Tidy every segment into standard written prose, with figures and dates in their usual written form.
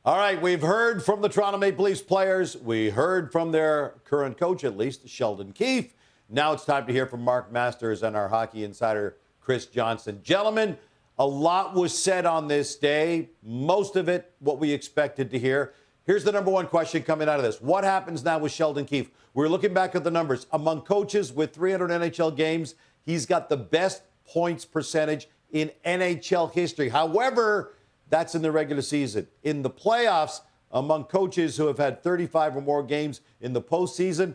All right, we've heard from the Toronto Maple Leafs players. We heard from their current coach, at least, Sheldon Keefe. Now it's time to hear from Mark Masters and our hockey insider, Chris Johnston. Gentlemen, a lot was said on this day. Most of it, what we expected to hear. Here's the number one question coming out of this. What happens now with Sheldon Keefe? We're looking back at the numbers. Among coaches with 300 NHL games, he's got the best points percentage in NHL history. However, that's in the regular season. In the playoffs, among coaches who have had 35 or more games in the postseason,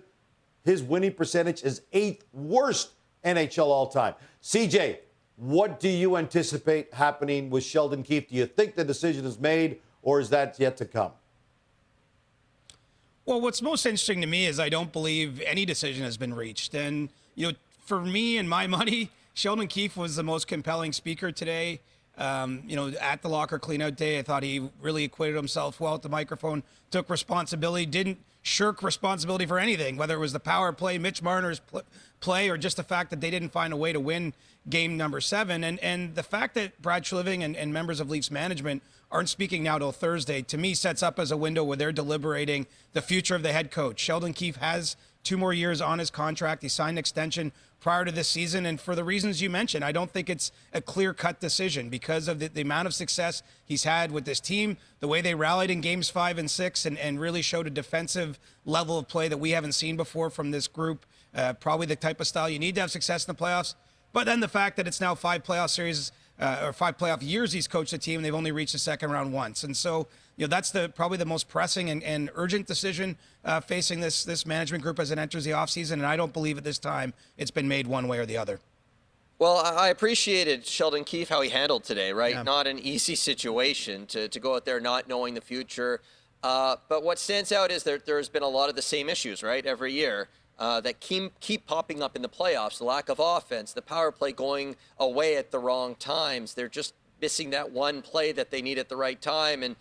his winning percentage is 8th worst NHL all-time. CJ, what do you anticipate happening with Sheldon Keefe? Do you think the decision is made, or is that yet to come? Well, what's most interesting to me is I don't believe any decision has been reached. And, for me and my money, Sheldon Keefe was the most compelling speaker today. At the locker cleanout day, I thought he really acquitted himself well at the microphone, took responsibility, didn't shirk responsibility for anything, whether it was the power play, Mitch Marner's play, or just the fact that they didn't find a way to win game number 7. And the fact that Brad Schliving and members of Leafs management aren't speaking now till Thursday, to me, sets up as a window where they're deliberating the future of the head coach. Sheldon Keefe has 2 more years on his contract. He signed an extension prior to this season, and for the reasons you mentioned, I don't think it's a clear-cut decision because of the amount of success he's had with this team, the way they rallied in games 5 and 6 and really showed a defensive level of play that we haven't seen before from this group, probably the type of style you need to have success in the playoffs. But then the fact that it's now 5 playoff series or 5 playoff years he's coached the team, and they've only reached the second round once. And so, that's probably the most pressing and urgent decision facing this management group as it enters the offseason. And I don't believe at this time it's been made one way or the other. Well, I appreciated Sheldon Keefe, how he handled today, right? Yeah. Not an easy situation to go out there not knowing the future. But what stands out is there's been a lot of the same issues, right, every year. That keep popping up in the playoffs. The lack of offense, the power play going away at the wrong times. They're just missing that one play that they need at the right time. And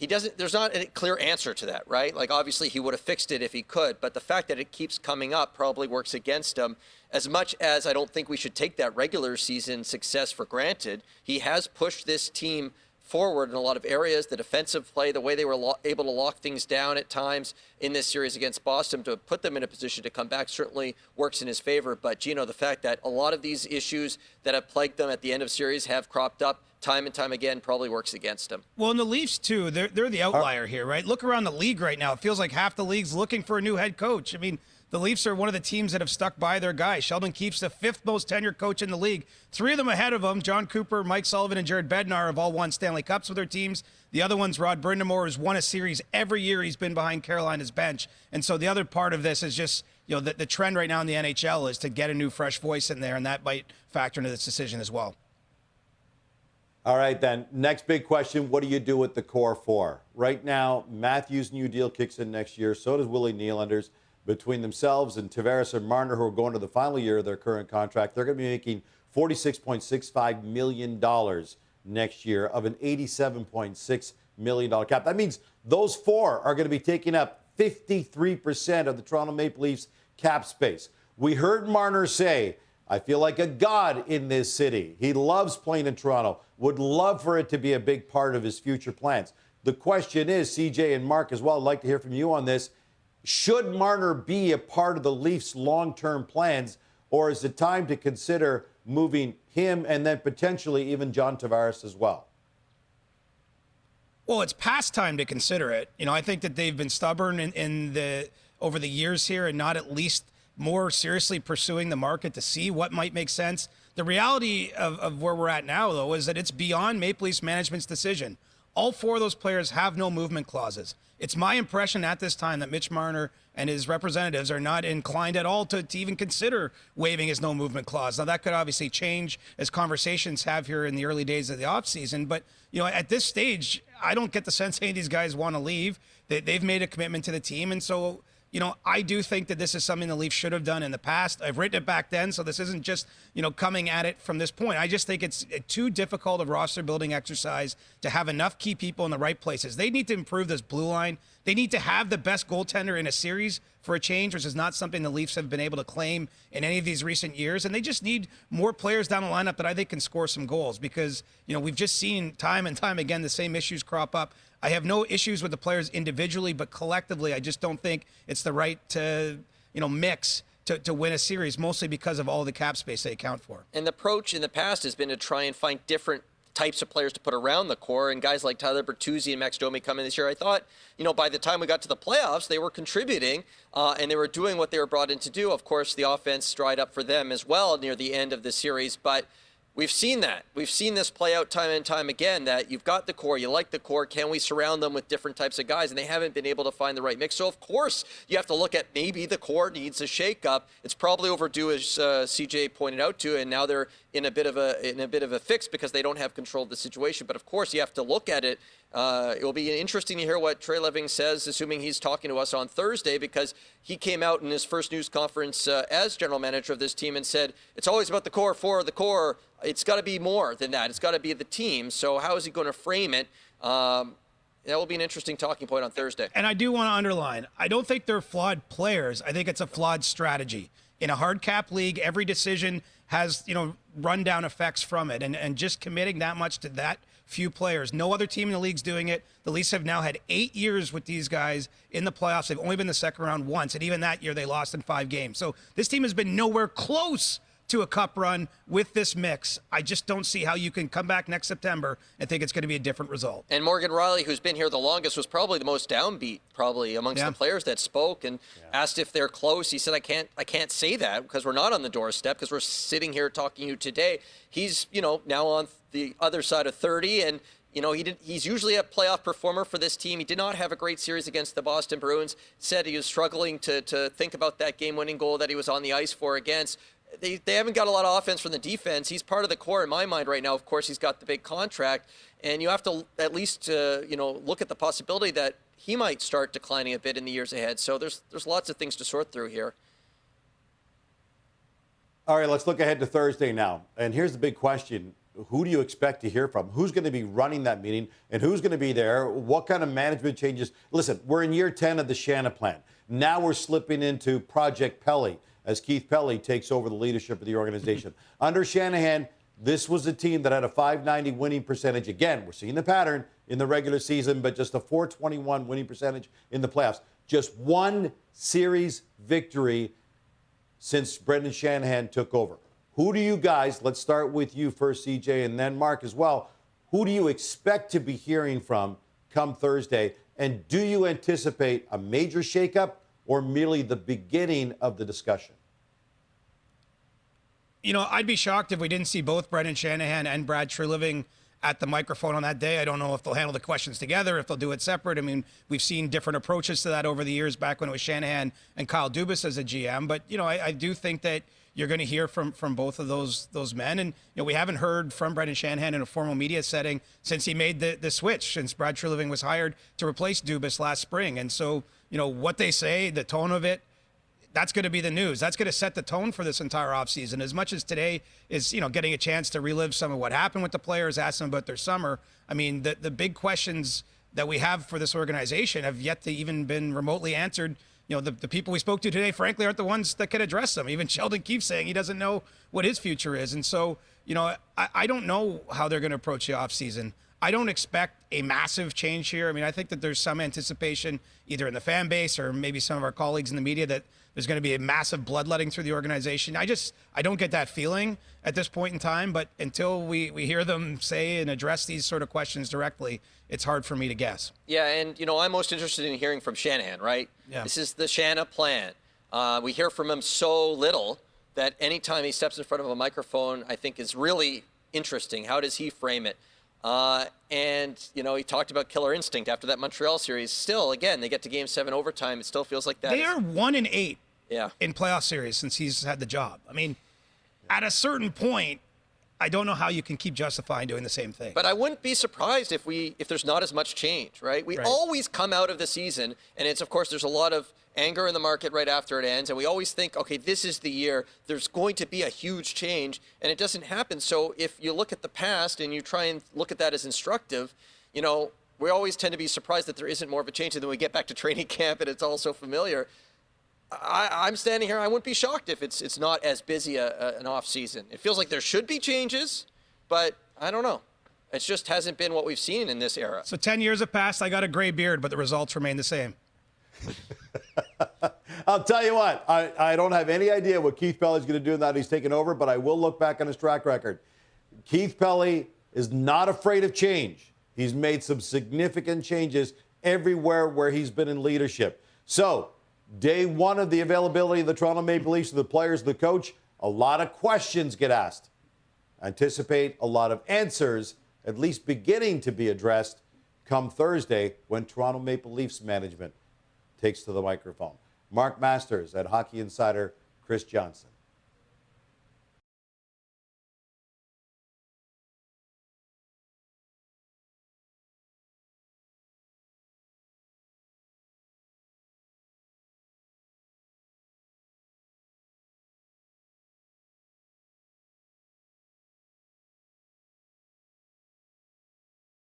there's not a clear answer to that, right? Like, obviously he would have fixed it if he could, but the fact that it keeps coming up probably works against him. As much as I don't think we should take that regular season success for granted, he has pushed this team forward in a lot of areas. The defensive play, the way they were able to lock things down at times in this series against Boston to put them in a position to come back certainly works in his favor. But, Gino, the fact that a lot of these issues that have plagued them at the end of series have cropped up time and time again probably works against them. Well, and the Leafs, too, they're the outlier here, right? Look around the league right now. It feels like half the league's looking for a new head coach. I mean, the Leafs are one of the teams that have stuck by their guy. Sheldon Keefe's the 5th most tenured coach in the league. 3 of them ahead of him, John Cooper, Mike Sullivan, and Jared Bednar, have all won Stanley Cups with their teams. The other one's Rod Brind'Amour, who's won a series every year he's been behind Carolina's bench. And so the other part of this is just, the trend right now in the NHL is to get a new, fresh voice in there, and that might factor into this decision as well. All right, then. Next big question, what do you do with the core 4? Right now, Matthews' new deal kicks in next year. So does Willie Nylander's. Between themselves and Tavares and Marner, who are going to the final year of their current contract, they're going to be making $46.65 million next year of an $87.6 million cap. That means those 4 are going to be taking up 53% of the Toronto Maple Leafs cap space. We heard Marner say, I feel like a god in this city. He loves playing in Toronto, would love for it to be a big part of his future plans. The question is, CJ and Mark as well, I'd like to hear from you on this. Should Marner be a part of the Leafs' long-term plans, or is it time to consider moving him and then potentially even John Tavares as well? Well, it's past time to consider it. I think that they've been stubborn over the years here and not at least more seriously pursuing the market to see what might make sense. The reality of where we're at now, though, is that it's beyond Maple Leafs management's decision. All 4 of those players have no movement clauses. It's my impression at this time that Mitch Marner and his representatives are not inclined at all to even consider waiving his no movement clause. Now, that could obviously change as conversations have here in the early days of the offseason. But, at this stage, I don't get the sense any of these guys want to leave. They've made a commitment to the team. And so, I do think that this is something the Leafs should have done in the past. I've written it back then, so this isn't just, coming at it from this point. I just think it's too difficult a roster-building exercise to have enough key people in the right places. They need to improve this blue line. They need to have the best goaltender in a series for a change, which is not something the Leafs have been able to claim in any of these recent years. And they just need more players down the lineup that I think can score some goals because, we've just seen time and time again the same issues crop up I have no issues with the players individually, but collectively, I just don't think it's the right mix to win a series, mostly because of all the cap space they account for. And the approach in the past has been to try and find different types of players to put around the core, and guys like Tyler Bertuzzi and Max Domi come in this year. I thought, by the time we got to the playoffs, they were contributing and they were doing what they were brought in to do. Of course, the offense dried up for them as well near the end of the series, but we've seen that. We've seen this play out time and time again, that you've got the core, you like the core, can we surround them with different types of guys? And they haven't been able to find the right mix. So, of course, you have to look at maybe the core needs a shakeup. It's probably overdue, as CJ pointed out to, and now they're in a bit of a fix because they don't have control of the situation. But, of course, you have to look at it. It will be interesting to hear what Trey Living says, assuming he's talking to us on Thursday, because he came out in his first news conference as general manager of this team and said, it's always about the core, for the core. It's got to be more than that. It's got to be the team. So how is he going to frame it? That will be an interesting talking point on Thursday. And I do want to underline, I don't think they're flawed players. I think it's a flawed strategy. In a hard cap league, every decision has, rundown effects from it. And just committing that much to that few players. No other team in the league's doing it. The Leafs have now had 8 years with these guys in the playoffs. They've only been in the second round once, and even that year they lost in 5 games. So this team has been nowhere close to a cup run with this mix. I just don't see how you can come back next September and think it's going to be a different result. And Morgan Rielly, who's been here the longest, was probably the most downbeat amongst the players that spoke and asked if they're close. He said, I can't say that because we're not on the doorstep, because we're sitting here talking to you today. He's, now on the other side of 30, and he's usually a playoff performer for this team. He did not have a great series against the Boston Bruins. Said he was struggling to think about that game-winning goal that he was on the ice for against. They haven't got a lot of offense from the defense. He's part of the core in my mind right now. Of course, he's got the big contract, and you have to at least look at the possibility that he might start declining a bit in the years ahead. So there's lots of things to sort through here. All right, let's look ahead to Thursday now. And here's the big question. Who do you expect to hear from? Who's going to be running that meeting, and who's going to be there? What kind of management changes? Listen, we're in year 10 of the Shanna plan. Now we're slipping into Project Pelly as Keith Pelly takes over the leadership of the organization. Under Shanahan, this was a team that had a .590 winning percentage. Again, we're seeing the pattern in the regular season, but just a .421 winning percentage in the playoffs. Just one series victory since Brendan Shanahan took over. Who do you guys, let's start with you first, CJ, and then Mark as well. Who do you expect to be hearing from come Thursday? And do you anticipate a major shakeup or merely the beginning of the discussion? I'd be shocked if we didn't see both Brendan Shanahan and Brad Treliving at the microphone on that day. I don't know if they'll handle the questions together, if they'll do it separate. I mean, we've seen different approaches to that over the years, back when it was Shanahan and Kyle Dubas as a GM. But, I do think that you're going to hear from both of those men. And, we haven't heard from Brendan Shanahan in a formal media setting since he made the switch, since Brad Treliving was hired to replace Dubas last spring. And so, what they say, the tone of it, that's going to be the news. That's going to set the tone for this entire offseason. As much as today is, getting a chance to relive some of what happened with the players, ask them about their summer. I mean, the big questions that we have for this organization have yet to even been remotely answered. The people we spoke to today, frankly, aren't the ones that can address them. Even Sheldon Keefe saying he doesn't know what his future is. And so, I don't know how they're going to approach the offseason. I don't expect a massive change here. I mean, I think that there's some anticipation either in the fan base or maybe some of our colleagues in the media that there's going to be a massive bloodletting through the organization. I don't get that feeling at this point in time, but until we hear them say and address these sort of questions directly, it's hard for me to guess. Yeah, and, I'm most interested in hearing from Shanahan, right? Yeah. This is the Shanna plan. We hear from him so little that anytime he steps in front of a microphone, I think is really interesting. How does he frame it? And, he talked about killer instinct after that Montreal series. Still, again, they get to Game 7 overtime. It still feels like that. They are 1-8 yeah. in playoff series since he's had the job. I mean, at a certain point, I don't know how you can keep justifying doing the same thing. But I wouldn't be surprised if there's not as much change, right? We always come out of the season, and it's, of course, there's a lot of anger in the market right after it ends, and we always think, okay, this is the year, there's going to be a huge change, and it doesn't happen. So if you look at the past and you try and look at that as instructive, we always tend to be surprised that there isn't more of a change, and then we get back to training camp and it's all so familiar. I'm standing here, I wouldn't be shocked if it's not as busy an off season. It feels like there should be changes, but I don't know. It just hasn't been what we've seen in this era. So 10 years have passed. I got a gray beard, but the results remain the same. I'll tell you what, I don't have any idea what Keith Pelly's going to do now that he's taken over, but I will look back on his track record. Keith Pelly is not afraid of change. He's made some significant changes everywhere where he's been in leadership. So, day one of the availability of the Toronto Maple Leafs to the players, the coach, a lot of questions get asked. Anticipate a lot of answers, at least beginning to be addressed, come Thursday when Toronto Maple Leafs management takes to the microphone. Mark Masters at Hockey Insider, Chris Johnston.